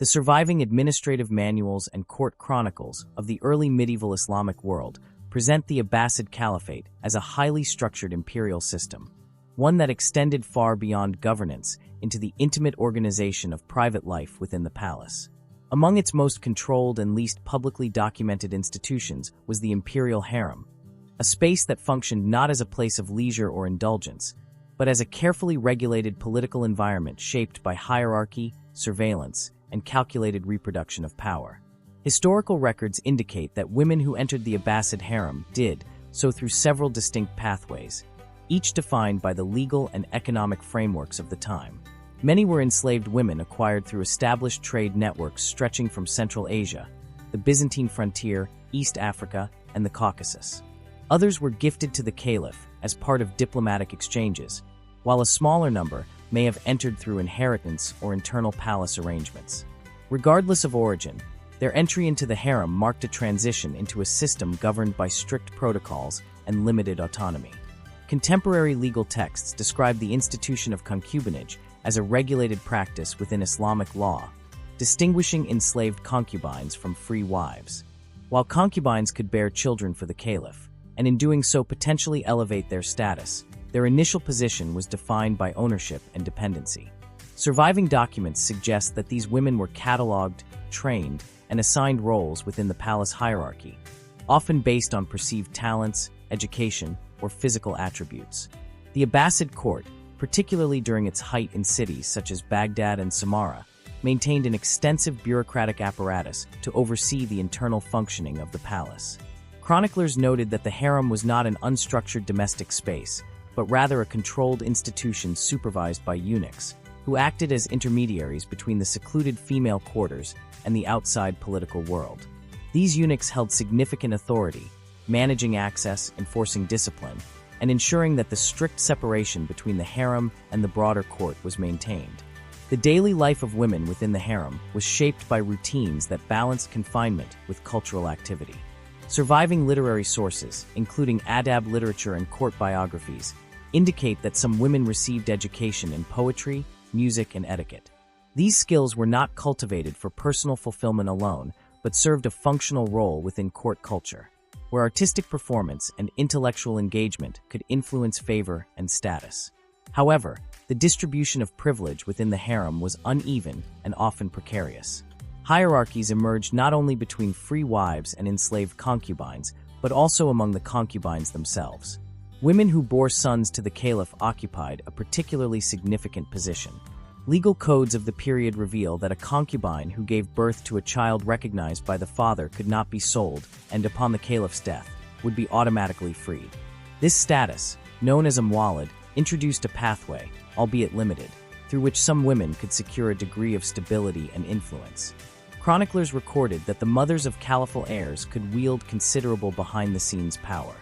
The surviving administrative manuals and court chronicles of the early medieval Islamic world present the Abbasid Caliphate as a highly structured imperial system, one that extended far beyond governance into the intimate organization of private life within the palace. Among its most controlled and least publicly documented institutions was the Imperial Harem, a space that functioned not as a place of leisure or indulgence, but as a carefully regulated political environment shaped by hierarchy, surveillance, and calculated reproduction of power. Historical records indicate that women who entered the Abbasid harem did so through several distinct pathways, each defined by the legal and economic frameworks of the time. Many were enslaved women acquired through established trade networks stretching from Central Asia, the Byzantine frontier, East Africa, and the Caucasus. Others were gifted to the caliph as part of diplomatic exchanges, while a smaller number may have entered through inheritance or internal palace arrangements. Regardless of origin, their entry into the harem marked a transition into a system governed by strict protocols and limited autonomy. Contemporary legal texts describe the institution of concubinage as a regulated practice within Islamic law, distinguishing enslaved concubines from free wives. While concubines could bear children for the caliph, and in doing so potentially elevate their status, their initial position was defined by ownership and dependency. Surviving documents suggest that these women were catalogued, trained, and assigned roles within the palace hierarchy, often based on perceived talents, education, or physical attributes. The Abbasid court, particularly during its height in cities such as Baghdad and Samarra, maintained an extensive bureaucratic apparatus to oversee the internal functioning of the palace. Chroniclers noted that the harem was not an unstructured domestic space, but rather a controlled institution supervised by eunuchs, who acted as intermediaries between the secluded female quarters and the outside political world. These eunuchs held significant authority, managing access, enforcing discipline, and ensuring that the strict separation between the harem and the broader court was maintained. The daily life of women within the harem was shaped by routines that balanced confinement with cultural activity. Surviving literary sources, including adab literature and court biographies, indicate that some women received education in poetry, music, and etiquette. These skills were not cultivated for personal fulfillment alone, but served a functional role within court culture, where artistic performance and intellectual engagement could influence favor and status. However, the distribution of privilege within the harem was uneven and often precarious. Hierarchies emerged not only between free wives and enslaved concubines, but also among the concubines themselves. Women who bore sons to the caliph occupied a particularly significant position. Legal codes of the period reveal that a concubine who gave birth to a child recognized by the father could not be sold, and upon the caliph's death, would be automatically freed. This status, known as a muwallad, introduced a pathway, albeit limited, through which some women could secure a degree of stability and influence. Chroniclers recorded that the mothers of caliphal heirs could wield considerable behind-the-scenes power.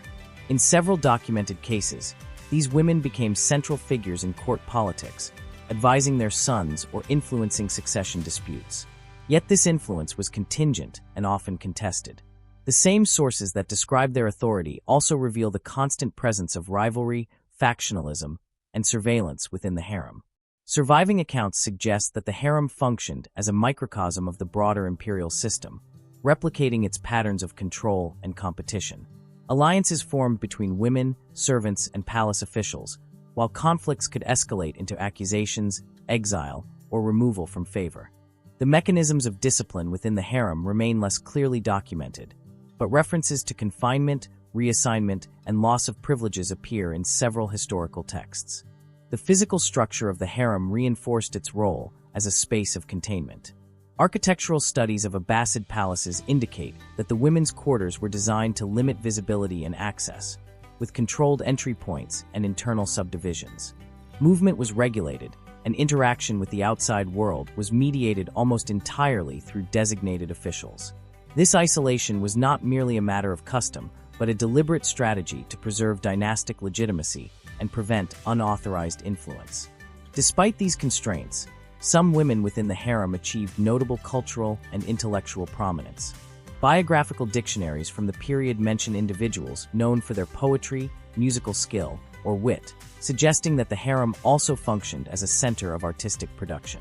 In several documented cases, these women became central figures in court politics, advising their sons or influencing succession disputes. Yet this influence was contingent and often contested. The same sources that describe their authority also reveal the constant presence of rivalry, factionalism, and surveillance within the harem. Surviving accounts suggest that the harem functioned as a microcosm of the broader imperial system, replicating its patterns of control and competition. Alliances formed between women, servants, and palace officials, while conflicts could escalate into accusations, exile, or removal from favor. The mechanisms of discipline within the harem remain less clearly documented, but references to confinement, reassignment, and loss of privileges appear in several historical texts. The physical structure of the harem reinforced its role as a space of containment. Architectural studies of Abbasid palaces indicate that the women's quarters were designed to limit visibility and access, with controlled entry points and internal subdivisions. Movement was regulated, and interaction with the outside world was mediated almost entirely through designated officials. This isolation was not merely a matter of custom, but a deliberate strategy to preserve dynastic legitimacy and prevent unauthorized influence. Despite these constraints, some women within the harem achieved notable cultural and intellectual prominence. Biographical dictionaries from the period mention individuals known for their poetry, musical skill, or wit, suggesting that the harem also functioned as a center of artistic production.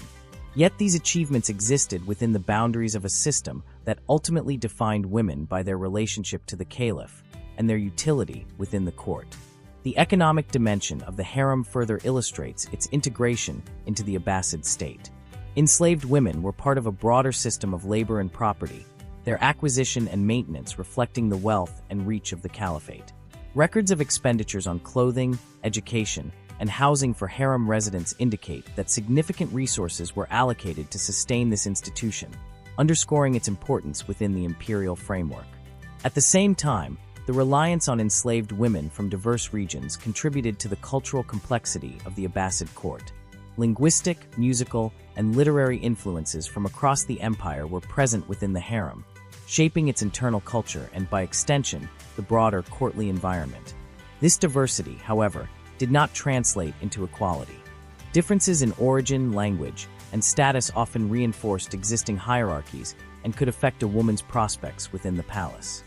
Yet these achievements existed within the boundaries of a system that ultimately defined women by their relationship to the caliph and their utility within the court. The economic dimension of the harem further illustrates its integration into the Abbasid state. Enslaved women were part of a broader system of labor and property, their acquisition and maintenance reflecting the wealth and reach of the caliphate. Records of expenditures on clothing, education, and housing for harem residents indicate that significant resources were allocated to sustain this institution, underscoring its importance within the imperial framework. At the same time, the reliance on enslaved women from diverse regions contributed to the cultural complexity of the Abbasid court. Linguistic, musical, and literary influences from across the empire were present within the harem, shaping its internal culture and, by extension, the broader courtly environment. This diversity, however, did not translate into equality. Differences in origin, language, and status often reinforced existing hierarchies and could affect a woman's prospects within the palace.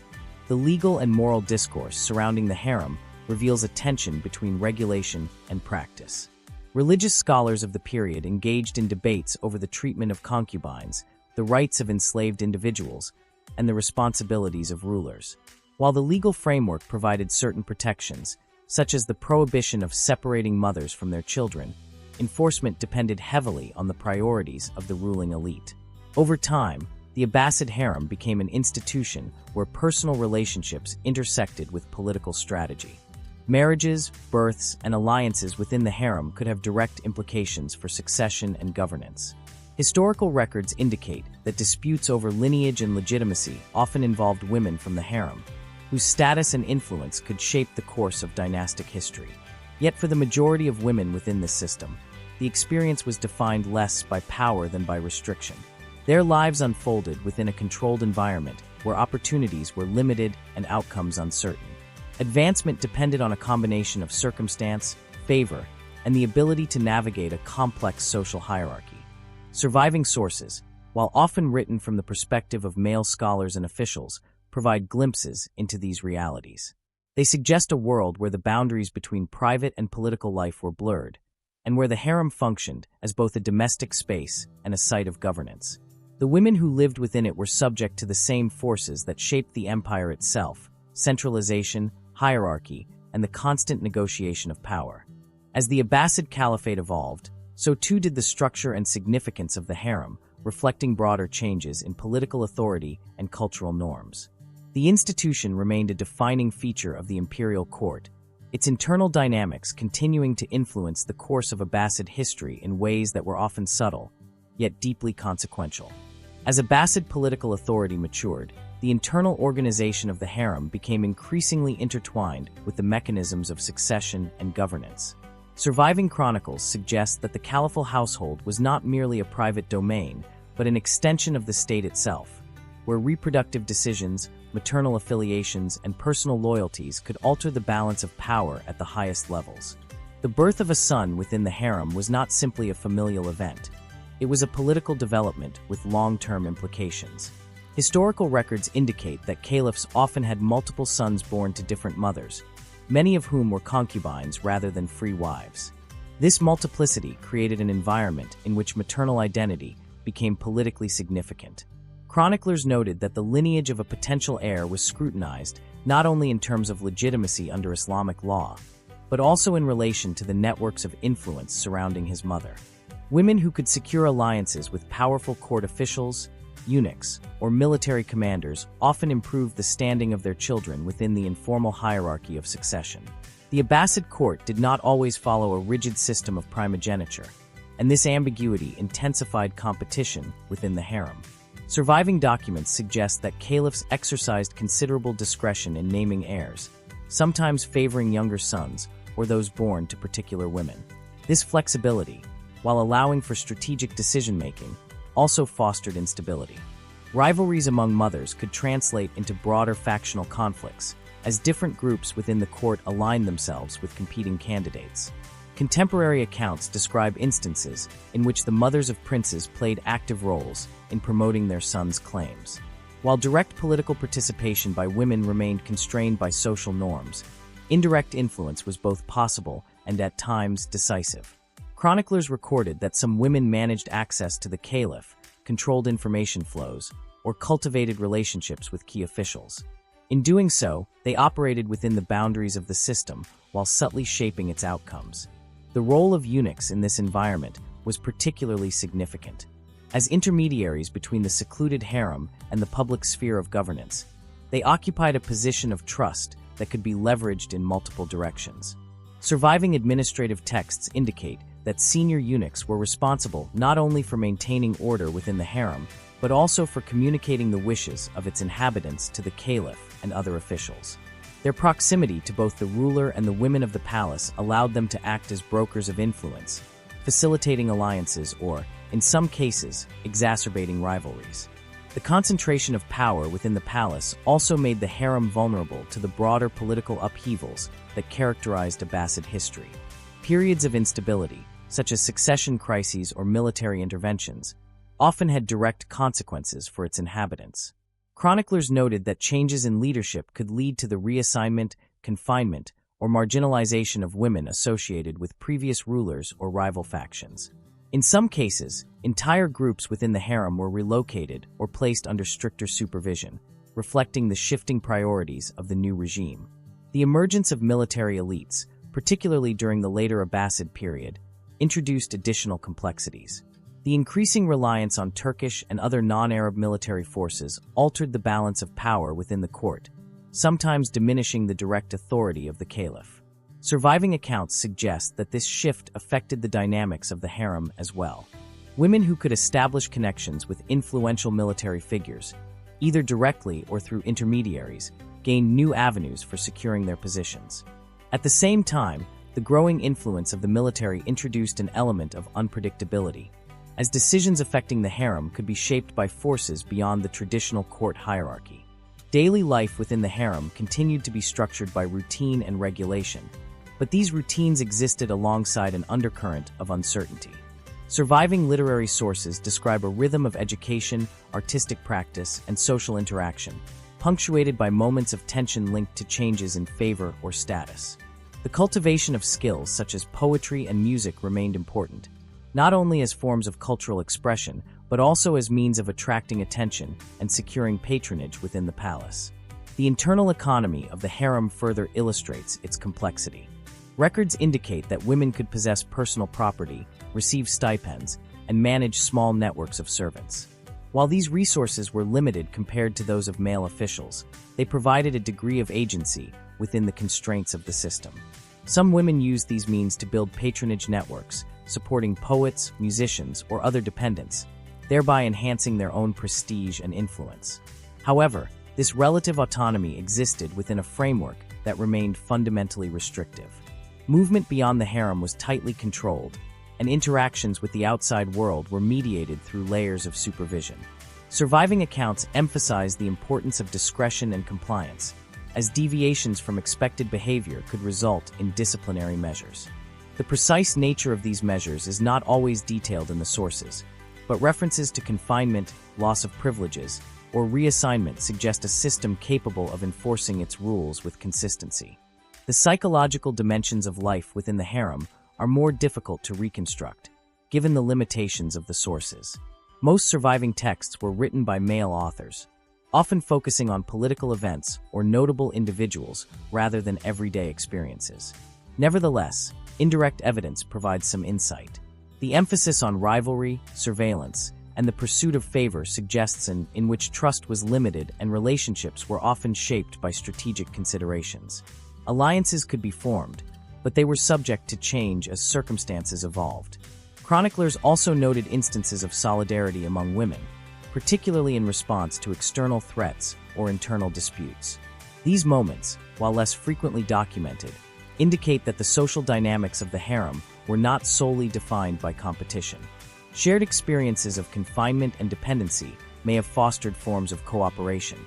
The legal and moral discourse surrounding the harem reveals a tension between regulation and practice. Religious scholars of the period engaged in debates over the treatment of concubines, the rights of enslaved individuals, and the responsibilities of rulers. While the legal framework provided certain protections, such as the prohibition of separating mothers from their children, enforcement depended heavily on the priorities of the ruling elite. Over time, the Abbasid harem became an institution where personal relationships intersected with political strategy. Marriages, births, and alliances within the harem could have direct implications for succession and governance. Historical records indicate that disputes over lineage and legitimacy often involved women from the harem, whose status and influence could shape the course of dynastic history. Yet for the majority of women within this system, the experience was defined less by power than by restriction. Their lives unfolded within a controlled environment where opportunities were limited and outcomes uncertain. Advancement depended on a combination of circumstance, favor, and the ability to navigate a complex social hierarchy. Surviving sources, while often written from the perspective of male scholars and officials, provide glimpses into these realities. They suggest a world where the boundaries between private and political life were blurred, and where the harem functioned as both a domestic space and a site of governance. The women who lived within it were subject to the same forces that shaped the empire itself: centralization, hierarchy, and the constant negotiation of power. As the Abbasid Caliphate evolved, so too did the structure and significance of the harem, reflecting broader changes in political authority and cultural norms. The institution remained a defining feature of the imperial court, its internal dynamics continuing to influence the course of Abbasid history in ways that were often subtle, yet deeply consequential. As Abbasid political authority matured, the internal organization of the harem became increasingly intertwined with the mechanisms of succession and governance. Surviving chronicles suggest that the caliphal household was not merely a private domain, but an extension of the state itself, where reproductive decisions, maternal affiliations, and personal loyalties could alter the balance of power at the highest levels. The birth of a son within the harem was not simply a familial event. It was a political development with long-term implications. Historical records indicate that caliphs often had multiple sons born to different mothers, many of whom were concubines rather than free wives. This multiplicity created an environment in which maternal identity became politically significant. Chroniclers noted that the lineage of a potential heir was scrutinized not only in terms of legitimacy under Islamic law, but also in relation to the networks of influence surrounding his mother. Women who could secure alliances with powerful court officials, eunuchs, or military commanders often improved the standing of their children within the informal hierarchy of succession. The Abbasid court did not always follow a rigid system of primogeniture, and this ambiguity intensified competition within the harem. Surviving documents suggest that caliphs exercised considerable discretion in naming heirs, sometimes favoring younger sons or those born to particular women. This flexibility, while allowing for strategic decision-making, also fostered instability. Rivalries among mothers could translate into broader factional conflicts, as different groups within the court aligned themselves with competing candidates. Contemporary accounts describe instances in which the mothers of princes played active roles in promoting their sons' claims. While direct political participation by women remained constrained by social norms, indirect influence was both possible and at times decisive. Chroniclers recorded that some women managed access to the caliph, controlled information flows, or cultivated relationships with key officials. In doing so, they operated within the boundaries of the system while subtly shaping its outcomes. The role of eunuchs in this environment was particularly significant. As intermediaries between the secluded harem and the public sphere of governance, they occupied a position of trust that could be leveraged in multiple directions. Surviving administrative texts indicate that senior eunuchs were responsible not only for maintaining order within the harem, but also for communicating the wishes of its inhabitants to the caliph and other officials. Their proximity to both the ruler and the women of the palace allowed them to act as brokers of influence, facilitating alliances or, in some cases, exacerbating rivalries. The concentration of power within the palace also made the harem vulnerable to the broader political upheavals that characterized Abbasid history. Periods of instability, such as succession crises or military interventions, often had direct consequences for its inhabitants. Chroniclers noted that changes in leadership could lead to the reassignment, confinement, or marginalization of women associated with previous rulers or rival factions. In some cases, entire groups within the harem were relocated or placed under stricter supervision, reflecting the shifting priorities of the new regime. The emergence of military elites, particularly during the later Abbasid period, introduced additional complexities. The increasing reliance on Turkish and other non-Arab military forces altered the balance of power within the court, sometimes diminishing the direct authority of the caliph. Surviving accounts suggest that this shift affected the dynamics of the harem as well. Women who could establish connections with influential military figures, either directly or through intermediaries, gained new avenues for securing their positions. At the same time, the growing influence of the military introduced an element of unpredictability, as decisions affecting the harem could be shaped by forces beyond the traditional court hierarchy. Daily life within the harem continued to be structured by routine and regulation, but these routines existed alongside an undercurrent of uncertainty. Surviving literary sources describe a rhythm of education, artistic practice, and social interaction, punctuated by moments of tension linked to changes in favor or status. The cultivation of skills such as poetry and music remained important, not only as forms of cultural expression, but also as means of attracting attention and securing patronage within the palace. The internal economy of the harem further illustrates its complexity. Records indicate that women could possess personal property, receive stipends, and manage small networks of servants. While these resources were limited compared to those of male officials, they provided a degree of agency within the constraints of the system. Some women used these means to build patronage networks, supporting poets, musicians, or other dependents, thereby enhancing their own prestige and influence. However, this relative autonomy existed within a framework that remained fundamentally restrictive. Movement beyond the harem was tightly controlled, and interactions with the outside world were mediated through layers of supervision. Surviving accounts emphasize the importance of discretion and compliance, as deviations from expected behavior could result in disciplinary measures. The precise nature of these measures is not always detailed in the sources, but references to confinement, loss of privileges, or reassignment suggest a system capable of enforcing its rules with consistency. The psychological dimensions of life within the harem are more difficult to reconstruct, given the limitations of the sources. Most surviving texts were written by male authors, often focusing on political events or notable individuals rather than everyday experiences. Nevertheless, indirect evidence provides some insight. The emphasis on rivalry, surveillance, and the pursuit of favor suggests an in which trust was limited and relationships were often shaped by strategic considerations. Alliances could be formed, but they were subject to change as circumstances evolved. Chroniclers also noted instances of solidarity among women, particularly in response to external threats or internal disputes. These moments, while less frequently documented, indicate that the social dynamics of the harem were not solely defined by competition. Shared experiences of confinement and dependency may have fostered forms of cooperation,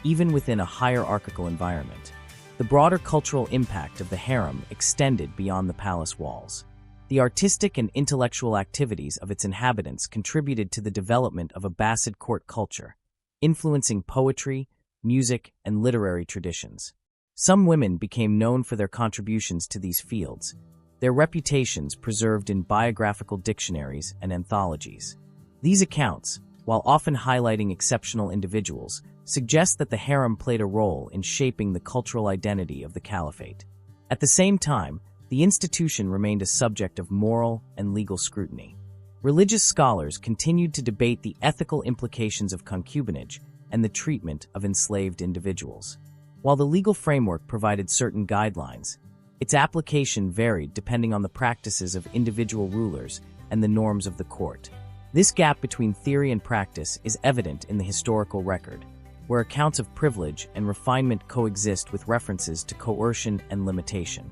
even within a hierarchical environment. The broader cultural impact of the harem extended beyond the palace walls. The artistic and intellectual activities of its inhabitants contributed to the development of Abbasid court culture, influencing poetry, music, and literary traditions. Some women became known for their contributions to these fields, their reputations preserved in biographical dictionaries and anthologies. These accounts, while often highlighting exceptional individuals, suggest that the harem played a role in shaping the cultural identity of the caliphate. At the same time, the institution remained a subject of moral and legal scrutiny. Religious scholars continued to debate the ethical implications of concubinage and the treatment of enslaved individuals. While the legal framework provided certain guidelines, its application varied depending on the practices of individual rulers and the norms of the court. This gap between theory and practice is evident in the historical record, where accounts of privilege and refinement coexist with references to coercion and limitation.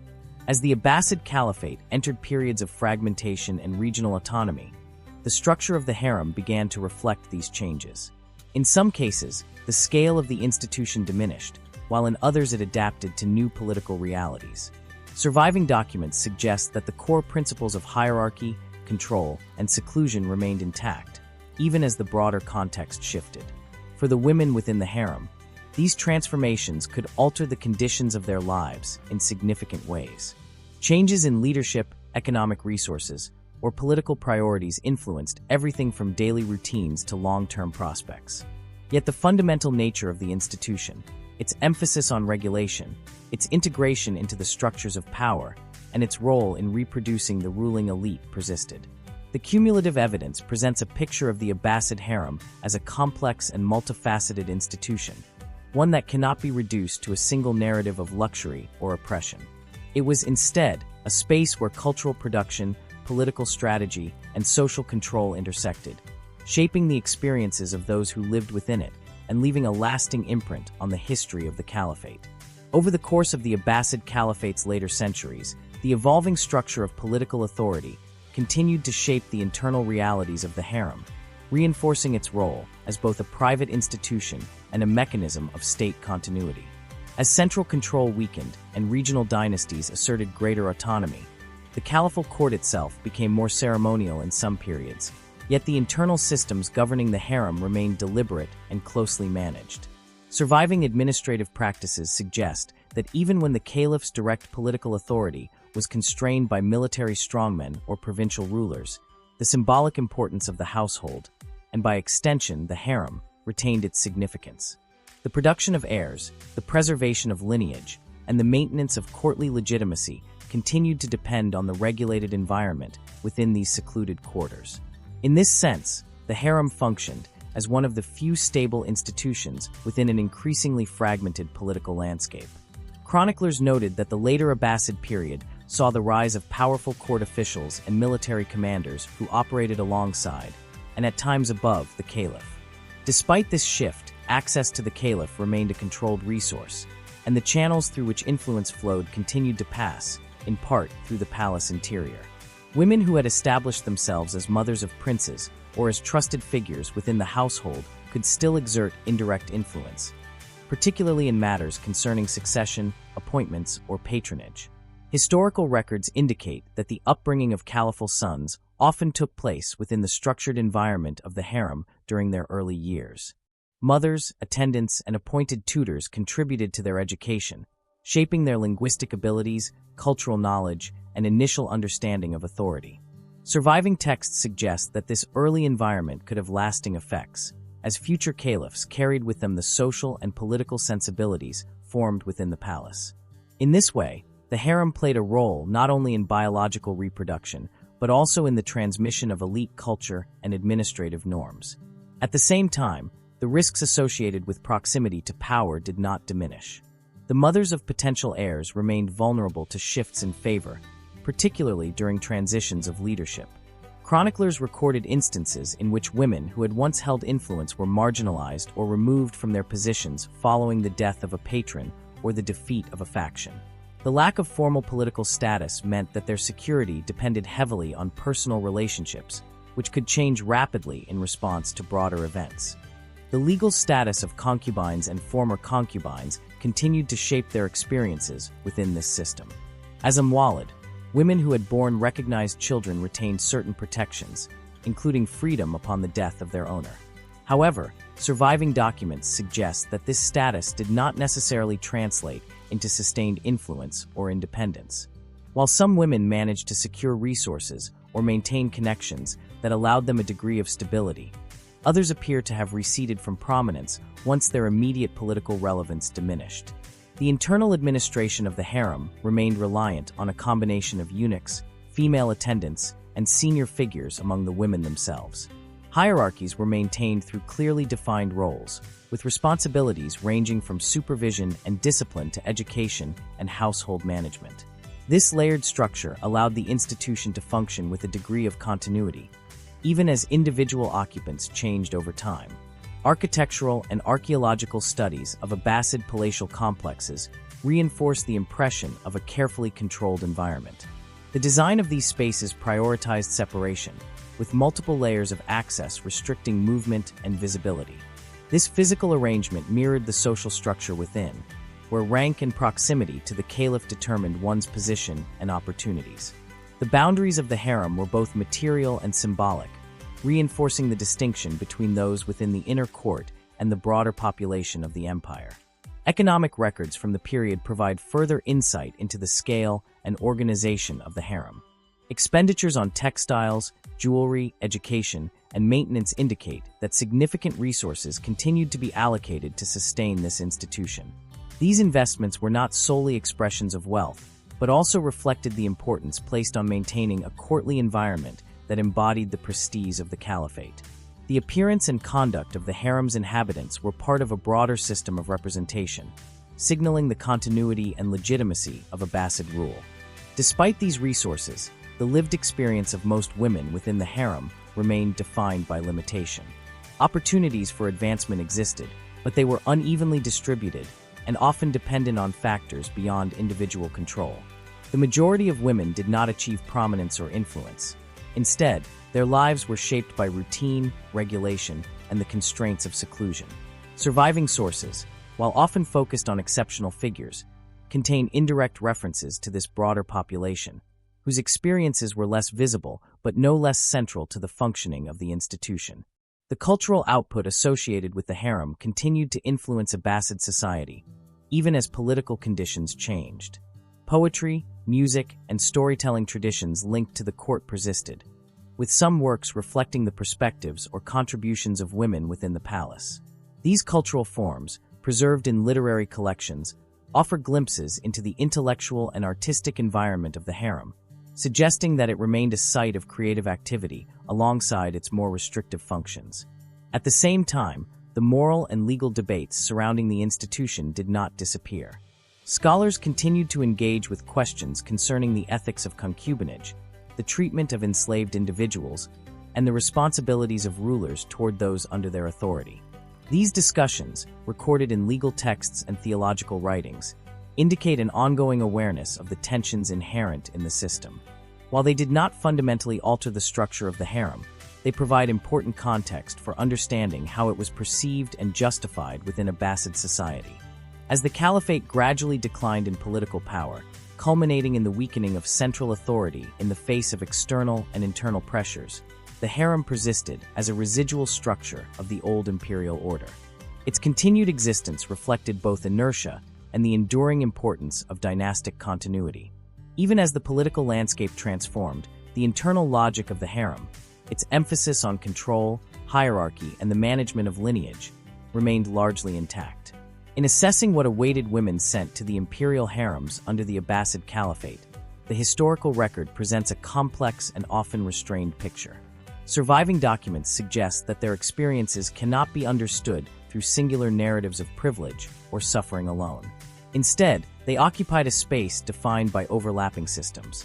As the Abbasid Caliphate entered periods of fragmentation and regional autonomy, the structure of the harem began to reflect these changes. In some cases, the scale of the institution diminished, while in others it adapted to new political realities. Surviving documents suggest that the core principles of hierarchy, control, and seclusion remained intact, even as the broader context shifted. For the women within the harem, these transformations could alter the conditions of their lives in significant ways. Changes in leadership, economic resources, or political priorities influenced everything from daily routines to long-term prospects. Yet the fundamental nature of the institution, its emphasis on regulation, its integration into the structures of power, and its role in reproducing the ruling elite persisted. The cumulative evidence presents a picture of the Abbasid harem as a complex and multifaceted institution, one that cannot be reduced to a single narrative of luxury or oppression. It was instead a space where cultural production, political strategy, and social control intersected, shaping the experiences of those who lived within it and leaving a lasting imprint on the history of the caliphate. Over the course of the Abbasid Caliphate's later centuries, the evolving structure of political authority continued to shape the internal realities of the harem, reinforcing its role as both a private institution and a mechanism of state continuity. As central control weakened and regional dynasties asserted greater autonomy, the caliphal court itself became more ceremonial in some periods, yet the internal systems governing the harem remained deliberate and closely managed. Surviving administrative practices suggest that even when the caliph's direct political authority was constrained by military strongmen or provincial rulers, the symbolic importance of the household, and by extension the harem, retained its significance. The production of heirs, the preservation of lineage, and the maintenance of courtly legitimacy continued to depend on the regulated environment within these secluded quarters. In this sense, the harem functioned as one of the few stable institutions within an increasingly fragmented political landscape. Chroniclers noted that the later Abbasid period saw the rise of powerful court officials and military commanders who operated alongside, and at times above, the caliph. Despite this shift, access to the caliph remained a controlled resource, and the channels through which influence flowed continued to pass, in part through the palace interior. Women who had established themselves as mothers of princes or as trusted figures within the household could still exert indirect influence, particularly in matters concerning succession, appointments, or patronage. Historical records indicate that the upbringing of caliphal sons often took place within the structured environment of the harem during their early years. Mothers, attendants, and appointed tutors contributed to their education, shaping their linguistic abilities, cultural knowledge, and initial understanding of authority. Surviving texts suggest that this early environment could have lasting effects, as future caliphs carried with them the social and political sensibilities formed within the palace. In this way, the harem played a role not only in biological reproduction, but also in the transmission of elite culture and administrative norms. At the same time, the risks associated with proximity to power did not diminish. The mothers of potential heirs remained vulnerable to shifts in favor, particularly during transitions of leadership. Chroniclers recorded instances in which women who had once held influence were marginalized or removed from their positions following the death of a patron or the defeat of a faction. The lack of formal political status meant that their security depended heavily on personal relationships, which could change rapidly in response to broader events. The legal status of concubines and former concubines continued to shape their experiences within this system. As a muwallad, women who had borne recognized children retained certain protections, including freedom upon the death of their owner. However, surviving documents suggest that this status did not necessarily translate into sustained influence or independence. While some women managed to secure resources or maintain connections that allowed them a degree of stability, others appear to have receded from prominence once their immediate political relevance diminished. The internal administration of the harem remained reliant on a combination of eunuchs, female attendants, and senior figures among the women themselves. Hierarchies were maintained through clearly defined roles, with responsibilities ranging from supervision and discipline to education and household management. This layered structure allowed the institution to function with a degree of continuity, even as individual occupants changed over time. Architectural and archaeological studies of Abbasid palatial complexes reinforce the impression of a carefully controlled environment. The design of these spaces prioritized separation, with multiple layers of access restricting movement and visibility. This physical arrangement mirrored the social structure within, where rank and proximity to the caliph determined one's position and opportunities. The boundaries of the harem were both material and symbolic, reinforcing the distinction between those within the inner court and the broader population of the empire. Economic records from the period provide further insight into the scale and organization of the harem. Expenditures on textiles, jewelry, education, and maintenance indicate that significant resources continued to be allocated to sustain this institution. These investments were not solely expressions of wealth, but also reflected the importance placed on maintaining a courtly environment that embodied the prestige of the caliphate. The appearance and conduct of the harem's inhabitants were part of a broader system of representation, signaling the continuity and legitimacy of Abbasid rule. Despite these resources, the lived experience of most women within the harem remained defined by limitation. Opportunities for advancement existed, but they were unevenly distributed and often dependent on factors beyond individual control. The majority of women did not achieve prominence or influence. Instead, their lives were shaped by routine, regulation, and the constraints of seclusion. Surviving sources, while often focused on exceptional figures, contain indirect references to this broader population, whose experiences were less visible but no less central to the functioning of the institution. The cultural output associated with the harem continued to influence Abbasid society, even as political conditions changed. Poetry, music, and storytelling traditions linked to the court persisted, with some works reflecting the perspectives or contributions of women within the palace. These cultural forms, preserved in literary collections, offer glimpses into the intellectual and artistic environment of the harem, suggesting that it remained a site of creative activity alongside its more restrictive functions. At the same time, the moral and legal debates surrounding the institution did not disappear. Scholars continued to engage with questions concerning the ethics of concubinage, the treatment of enslaved individuals, and the responsibilities of rulers toward those under their authority. These discussions, recorded in legal texts and theological writings, indicate an ongoing awareness of the tensions inherent in the system. While they did not fundamentally alter the structure of the harem, they provide important context for understanding how it was perceived and justified within Abbasid society. As the caliphate gradually declined in political power, culminating in the weakening of central authority in the face of external and internal pressures, the harem persisted as a residual structure of the old imperial order. Its continued existence reflected both inertia and the enduring importance of dynastic continuity. Even as the political landscape transformed, the internal logic of the harem, its emphasis on control, hierarchy, and the management of lineage, remained largely intact. In assessing what awaited women sent to the Imperial Harems under the Abbasid Caliphate, the historical record presents a complex and often restrained picture. Surviving documents suggest that their experiences cannot be understood through singular narratives of privilege or suffering alone. Instead, they occupied a space defined by overlapping systems.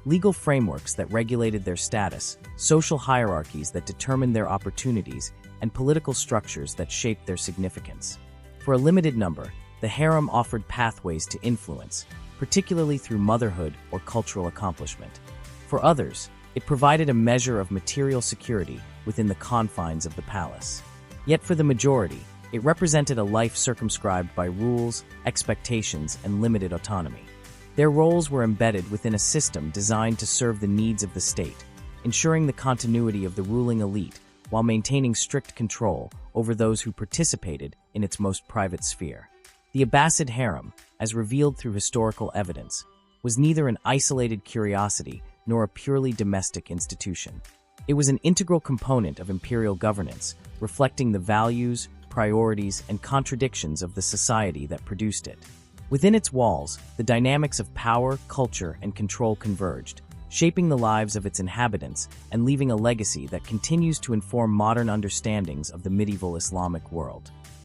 Legal frameworks that regulated their status, social hierarchies that determined their opportunities, and political structures that shaped their significance. For a limited number, the harem offered pathways to influence, particularly through motherhood or cultural accomplishment. For others, it provided a measure of material security within the confines of the palace. Yet for the majority, it represented a life circumscribed by rules, expectations, and limited autonomy. Their roles were embedded within a system designed to serve the needs of the state, ensuring the continuity of the ruling elite while maintaining strict control over those who participated in its most private sphere. The Abbasid harem, as revealed through historical evidence, was neither an isolated curiosity nor a purely domestic institution. It was an integral component of imperial governance, reflecting the values, priorities, and contradictions of the society that produced it. Within its walls, the dynamics of power, culture, and control converged, shaping the lives of its inhabitants and leaving a legacy that continues to inform modern understandings of the medieval Islamic world.